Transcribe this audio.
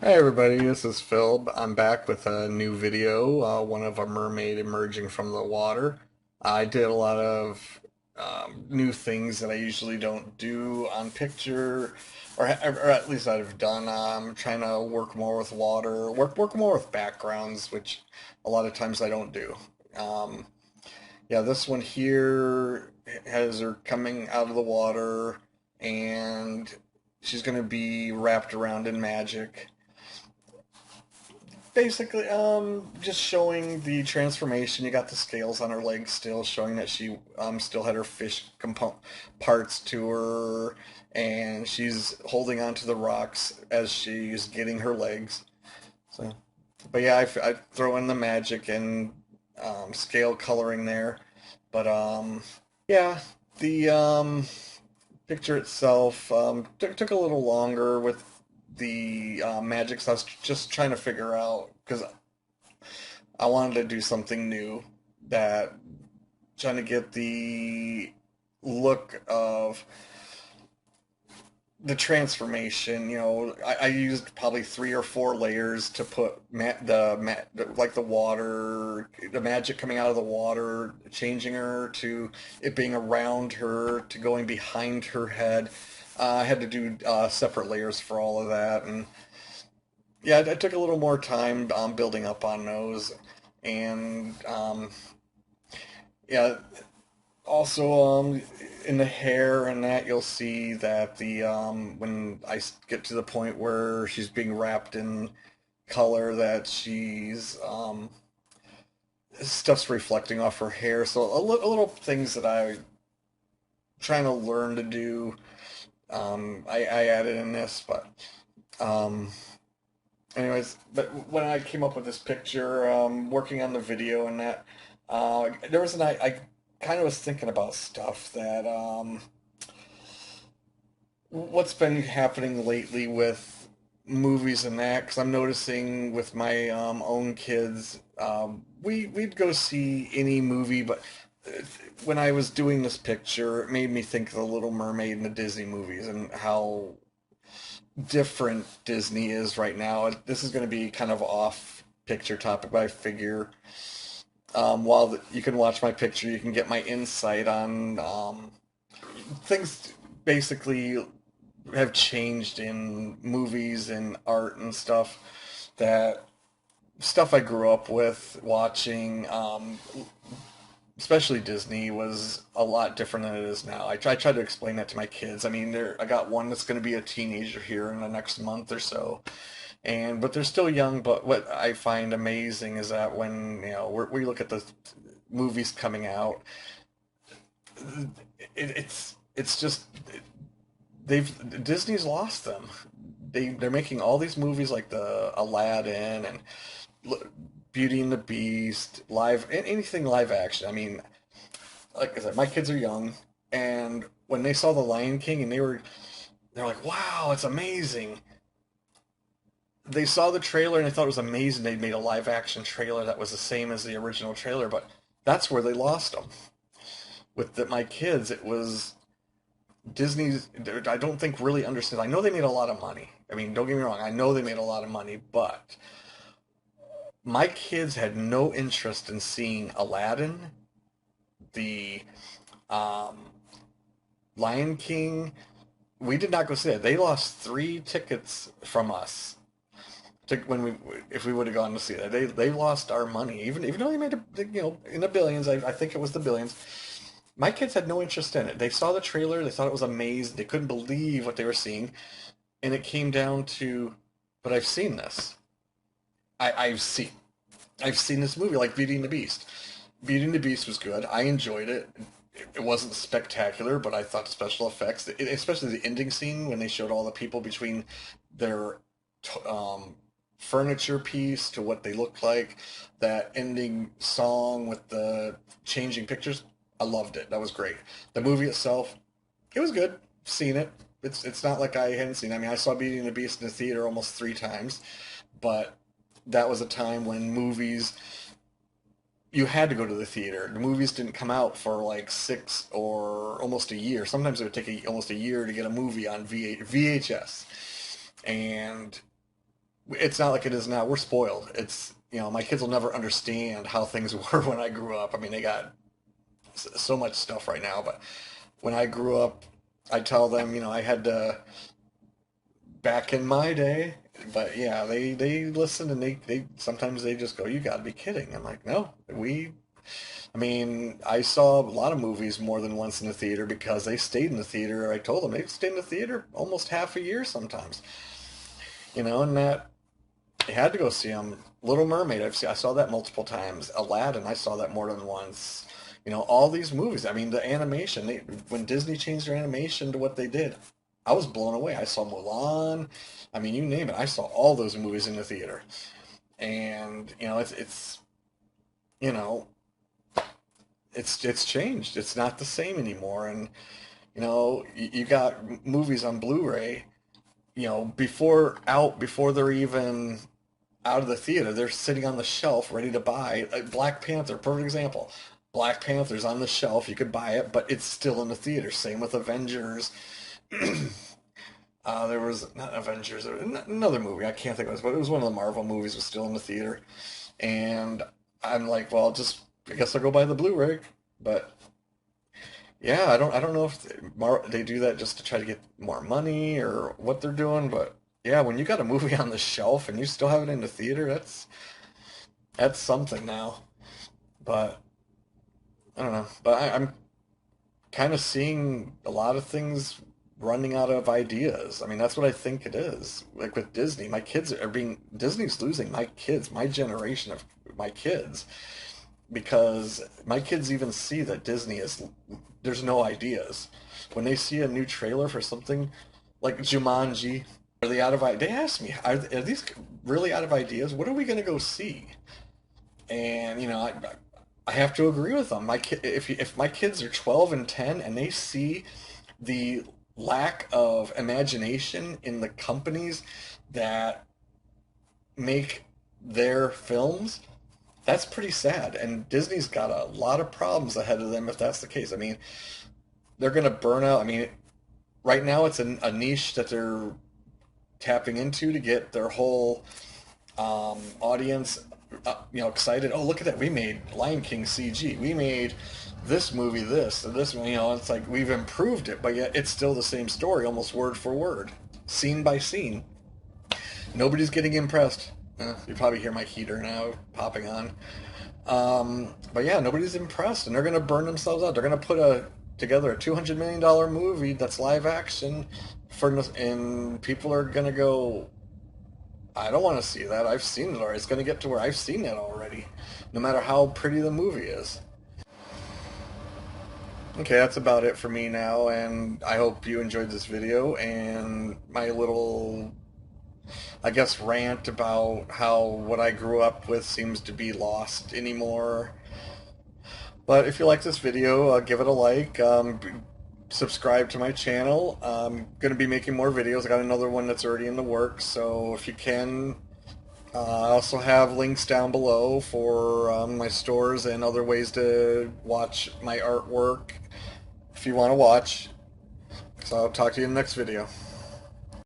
Hi everybody, this is Phil. I'm back with a new video, one of a mermaid emerging from the water. I did a lot of new things that I usually don't do on picture, or at least I've done. I'm trying to work more with water, work more with backgrounds, which a lot of times I don't do. Um, yeah, this one here has her coming out of the water, and she's going to be wrapped around in magic. Basically, just showing the transformation. You got the scales on her legs still, showing that she still had her fish component parts to her, and she's holding onto the rocks as she's getting her legs. So, but yeah, I throw in the magic and scale coloring there. But yeah, the picture itself took a little longer with the magic. So I was just trying to figure out because I wanted to do something new, that trying to get the look of the transformation. I used probably 3 or 4 layers to put like the water, the magic coming out of the water, changing her to it being around her to going behind her head. I had to do separate layers for all of that, and yeah, it took a little more time building up on those, and yeah, also, in the hair and that, you'll see that the when get to the point where she's being wrapped in color, that she's stuff's reflecting off her hair. So a little things that I trying to learn to do. I added in this, but um, anyways, but when I came up with this picture, working on the video and that, there was I kind of was thinking about stuff that what's been happening lately with movies and that, because I'm noticing with my own kids, we'd go see any movie, but when I was doing this picture, it made me think of the Little Mermaid and the Disney movies and how different Disney is right now. This is going to be kind of off picture topic, but I figure while you can watch my picture, you can get my insight on things basically have changed in movies and art and stuff, that stuff I grew up with watching, especially Disney, was a lot different than it is now. I try to explain that to my kids. I mean, I got one that's going to be a teenager here in the next month or so, but they're still young. But what I find amazing is that when we look at the movies coming out, it's just they've Disney's lost them. They're making all these movies like the Aladdin and Beauty and the Beast, anything live action. I mean, like I said, my kids are young, and when they saw the Lion King and they're like, "Wow, it's amazing." They saw the trailer and they thought it was amazing. They made a live action trailer that was the same as the original trailer, but that's where they lost them. My kids, it was Disney's. I don't think really understands. I know they made a lot of money. I mean, don't get me wrong. I know they made a lot of money, but my kids had no interest in seeing Aladdin, the um, Lion King. We did not go see it. They lost 3 tickets from us to when we if we would have gone to see that. They lost our money, even though they made in the billions. I think it was the billions. My kids had no interest in it. They saw the trailer. They thought it was amazing. They couldn't believe what they were seeing, and it came down to, but I've seen this. I, I've seen I've seen this movie, like Beauty and the Beast. Beauty and the Beast was good. I enjoyed it. It wasn't spectacular, but I thought the special effects, especially the ending scene when they showed all the people between their um, furniture piece to what they looked like, that ending song with the changing pictures, I loved it. That was great. The movie itself, it was good. Seen it. It's not like I hadn't seen it. I mean, I saw Beauty and the Beast in the theater almost 3 times, but that was a time when movies, you had to go to the theater. The movies didn't come out for like 6 or almost a year. Sometimes it would take almost a year to get a movie on VHS. And it's not like it is now. We're spoiled. It's, my kids will never understand how things were when I grew up. I mean, they got so much stuff right now, but when I grew up, I tell them, I had to back in my day. But yeah, they listen, and they sometimes they just go, "You got to be kidding." I'm like, "No, I mean, I saw a lot of movies more than once in the theater because they stayed in the theater. I told them they stayed in the theater almost half a year sometimes, and that I had to go see them. Little Mermaid, I saw that multiple times. Aladdin, I saw that more than once. All these movies. I mean, the animation. When Disney changed their animation to what they did, I was blown away. I saw Mulan. I mean, you name it. I saw all those movies in the theater, and it's you know it's changed. It's not the same anymore, and you got movies on Blu-ray. Before they're even out of the theater. They're sitting on the shelf ready to buy. Like Black Panther, perfect example. Black Panther's on the shelf. You could buy it, but it's still in the theater. Same with Avengers. There was not Avengers. There was another movie. I can't think of it, but it was one of the Marvel movies. Was still in the theater, and I'm like, well, just I guess I'll go buy the Blu-ray. But yeah, I don't know if they do that just to try to get more money or what they're doing. But yeah, when you got a movie on the shelf and you still have it in the theater, that's something now. But I don't know. But I'm kind of seeing a lot of things running out of ideas. I mean, that's what I think it is. Like with Disney, Disney's losing my kids, my generation of my kids, because my kids even see that there's no ideas. When they see a new trailer for something like Jumanji, are they out of ideas? They ask me, are these really out of ideas? What are we going to go see? And I have to agree with them. If my kids are 12 and 10 and they see the lack of imagination in the companies that make their films, that's pretty sad. And Disney's got a lot of problems ahead of them if that's the case. I mean, they're going to burn out. I mean, right now it's a niche that they're tapping into to get their whole audience, excited. Oh, look at that! We made Lion King CG. We made this movie this and this. It's like we've improved it, but yet it's still the same story, almost word for word, scene by scene. Nobody's getting impressed. You probably hear my heater now popping on. But yeah, nobody's impressed, and they're gonna burn themselves out. They're gonna put together a $200 million movie that's live action, and people are gonna go, I don't want to see that. I've seen it already. It's going to get to where I've seen it already, no matter how pretty the movie is. Okay, that's about it for me now, and I hope you enjoyed this video and my little, I guess, rant about how what I grew up with seems to be lost anymore. But if you like this video, give it a like. Subscribe to my channel. I'm going to be making more videos. I got another one that's already in the works, so if you can, I also have links down below for my stores and other ways to watch my artwork if you want to watch. So I'll talk to you in the next video.